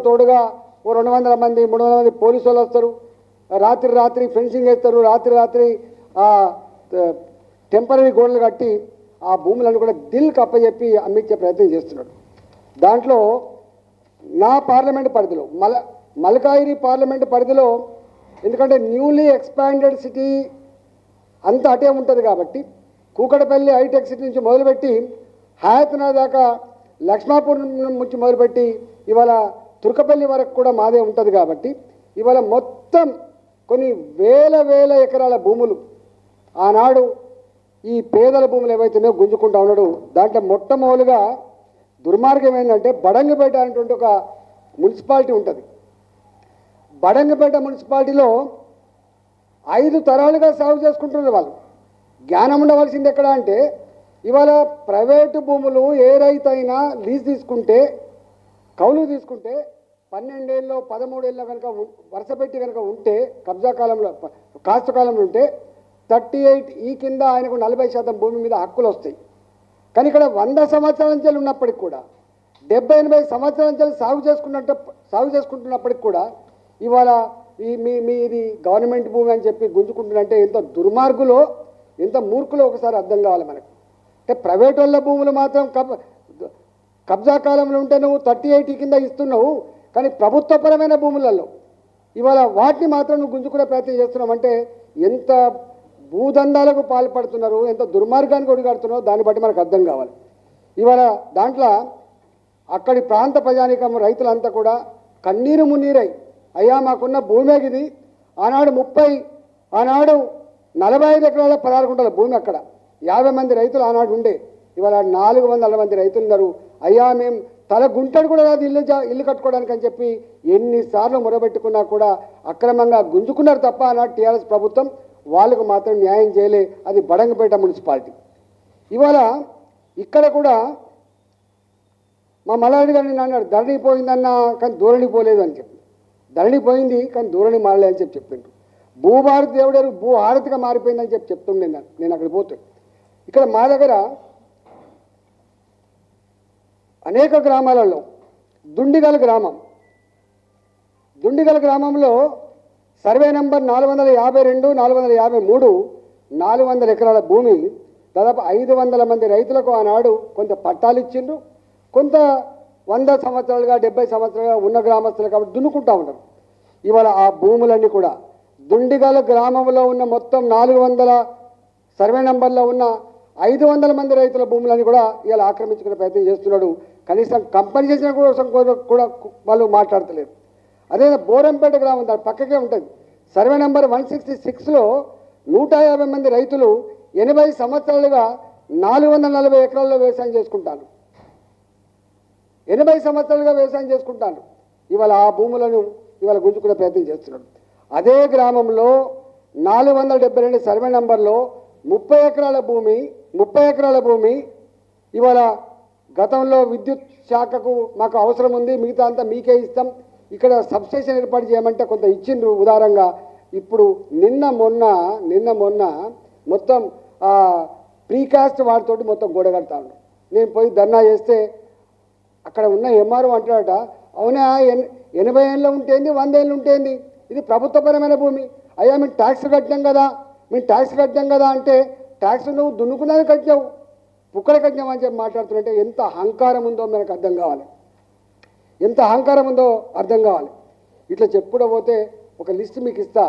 తోడుగా ఓ 200 మంది 300 మంది పోలీసు వాళ్ళు వస్తారు. రాత్రి ఫెన్సింగ్ వేస్తారు. రాత్రి టెంపరీ గోడలు కట్టి ఆ భూములను కూడా దిల్కి అప్పచెప్పి అమ్మించే ప్రయత్నం చేస్తున్నాడు. దాంట్లో నా పార్లమెంట్ పరిధిలో మల్కాయిరి పార్లమెంట్ పరిధిలో, ఎందుకంటే న్యూలీ ఎక్స్పాండెడ్ సిటీ అంతా అటే ఉంటుంది కాబట్టి కూకటపల్లి హైటెక్ సిటీ నుంచి మొదలుపెట్టి హయాత్నా దాకా, లక్ష్మాపూర్ నుంచి మొదలుపెట్టి ఇవాళ తుర్కపల్లి వరకు కూడా మాదే ఉంటుంది కాబట్టి ఇవాళ మొత్తం కొన్ని వేల ఎకరాల భూములు ఆనాడు ఈ పేదల భూములు ఏవైతున్నాయో గుంజుకుంటా ఉన్నాడు. దాంట్లో మొట్టమొదలుగా దుర్మార్గం ఏంటంటే బడంగపేట అనేటువంటి ఒక మున్సిపాలిటీ ఉంటుంది. బడంగపేట మున్సిపాలిటీలో 5 తరాలుగా సాగు చేసుకుంటున్నారు. వాళ్ళు జ్ఞానం ఉండవలసింది ఎక్కడ అంటే, ఇవాళ ప్రైవేటు భూములు ఏ రైతు అయినా లీజ్ తీసుకుంటే, కౌలు తీసుకుంటే 12 ఏళ్ళు 13 ఏళ్ళ కనుక వరుస పెట్టి కనుక ఉంటే, కబ్జా కాలంలో కాస్త కాలంలో ఉంటే 38E కింద ఆయనకు 40% భూమి మీద హక్కులు వస్తాయి. కానీ ఇక్కడ 100 సంవత్సరాల నుంచి ఉన్నప్పటికి కూడా 70-80 సంవత్సరాల నుంచి సాగు చేసుకుంటున్నప్పటికి కూడా ఇవాళ ఇది గవర్నమెంట్ భూమి అని చెప్పి గుంజుకుంటున్నంటే ఎంత దుర్మార్గులో, ఎంత మూర్ఖులో ఒకసారి అర్థం కావాలి మనకు. అంటే ప్రైవేట్ వాళ్ళ భూములు మాత్రం కబ్జా కాలంలో ఉంటే నువ్వు 38E కింద ఇస్తున్నావు, కానీ ప్రభుత్వపరమైన భూములలో ఇవాళ వాటిని మాత్రం నువ్వు గుంజుకునే ప్రయత్నం చేస్తున్నావు. అంటే ఎంత భూదందాలకు పాల్పడుతున్నారు, ఎంత దుర్మార్గానికి ఒడిగడుతున్నారో దాన్ని బట్టి మనకు అర్థం కావాలి. ఇవాళ దాంట్లో అక్కడి ప్రాంత ప్రజానికం రైతులంతా కూడా కన్నీరు మున్నీరై, అయ్యా మాకున్న భూమికి ఆనాడు 45 ఎకరాల 16 గుంటల భూమి, అక్కడ 50 మంది రైతులు ఆనాడు ఉండే, ఇవాళ 400 మంది రైతులు ఉన్నారు. అయ్యా మేము తల గుంటడు కూడా రాదు ఇల్లు కట్టుకోవడానికి అని చెప్పి ఎన్నిసార్లు మొరబెట్టుకున్నా కూడా అక్రమంగా గుంజుకున్నారు తప్ప ఆనాడు టీఆర్ఎస్ ప్రభుత్వం వాళ్ళకు మాత్రం న్యాయం చేయలే. అది బడంగపేట మున్సిపాలిటీ. ఇవాళ ఇక్కడ కూడా మా మల్లారెడ్డి గారిని అన్నాడు, ధరణి పోయిందన్నా కానీ ధోరణి పోలేదు అని చెప్పి. ధరణి పోయింది కానీ ధోరణి మారలే అని చెప్పిండ్రు. భూభారతి దేవుడేరు భూ హారతిగా మారిపోయిందని చెప్తుండే నేను అక్కడ పోతే. ఇక్కడ మా దగ్గర అనేక గ్రామాలలో దుండిగల్ గ్రామంలో సర్వే నెంబర్ 452, 453 400 ఎకరాల భూమి, దాదాపు 500 మంది రైతులకు ఆనాడు కొంత పట్టాలు ఇచ్చిండ్రు. కొంత 100 సంవత్సరాలుగా 70 సంవత్సరాలుగా ఉన్న గ్రామస్తులు కాబట్టి దున్నుకుంటా ఉన్నారు. ఇవాళ ఆ భూములన్నీ కూడా దుండిగల్ గ్రామంలో ఉన్న మొత్తం 400 సర్వే నెంబర్లో ఉన్న 500 మంది రైతుల భూములన్నీ కూడా ఇవాళ ఆక్రమించుకునే ప్రయత్నం చేస్తున్నాడు. కనీసం కంపెన్సేషన్ కూడా వాళ్ళు మాట్లాడతలేరు. అదే బోరంపేట గ్రామం దాని పక్కకే ఉంటుంది. సర్వే నెంబర్ 166లో 150 మంది రైతులు 80 సంవత్సరాలుగా 440 ఎకరాల్లో వ్యవసాయం చేసుకుంటారు. 80 సంవత్సరాలుగా వ్యవసాయం చేసుకుంటాను. ఇవాళ ఆ భూములను ఇవాళ గుంజుకునే ప్రయత్నం చేస్తున్నాడు. అదే గ్రామంలో 472 సర్వే నెంబర్లో 30 ఎకరాల భూమి ఇవాళ గతంలో విద్యుత్ శాఖకు మాకు అవసరం ఉంది, మిగతా అంతా మీకే ఇస్తాం, ఇక్కడ సబ్స్టేషన్ ఏర్పాటు చేయమంటే కొంత ఇచ్చిండ్రు ఉదారంగా. ఇప్పుడు నిన్న మొన్న మొత్తం ప్రీకాస్ట్ వాటితోటి మొత్తం గోడ కడతాను. నేను పోయి ధర్నా చేస్తే అక్కడ ఉన్న ఎంఆర్ఓ అంటాడట, అవునా 80 ఏళ్ళు ఉంటేంది 100 ఏళ్ళు ఉంటేంది, ఇది ప్రభుత్వపరమైన భూమి, అయ్యా మేము ట్యాక్స్ కట్టాం కదా అంటే ట్యాక్స్ నువ్వు దున్నుకున్నది కట్టావు, పుక్కడ కట్టినావు అని చెప్పి మాట్లాడుతుంటే ఎంత అహంకారం ఉందో మనకు అర్థం కావాలి. ఇట్లా చెప్పుకోపోతే ఒక లిస్ట్ మీకు ఇస్తా.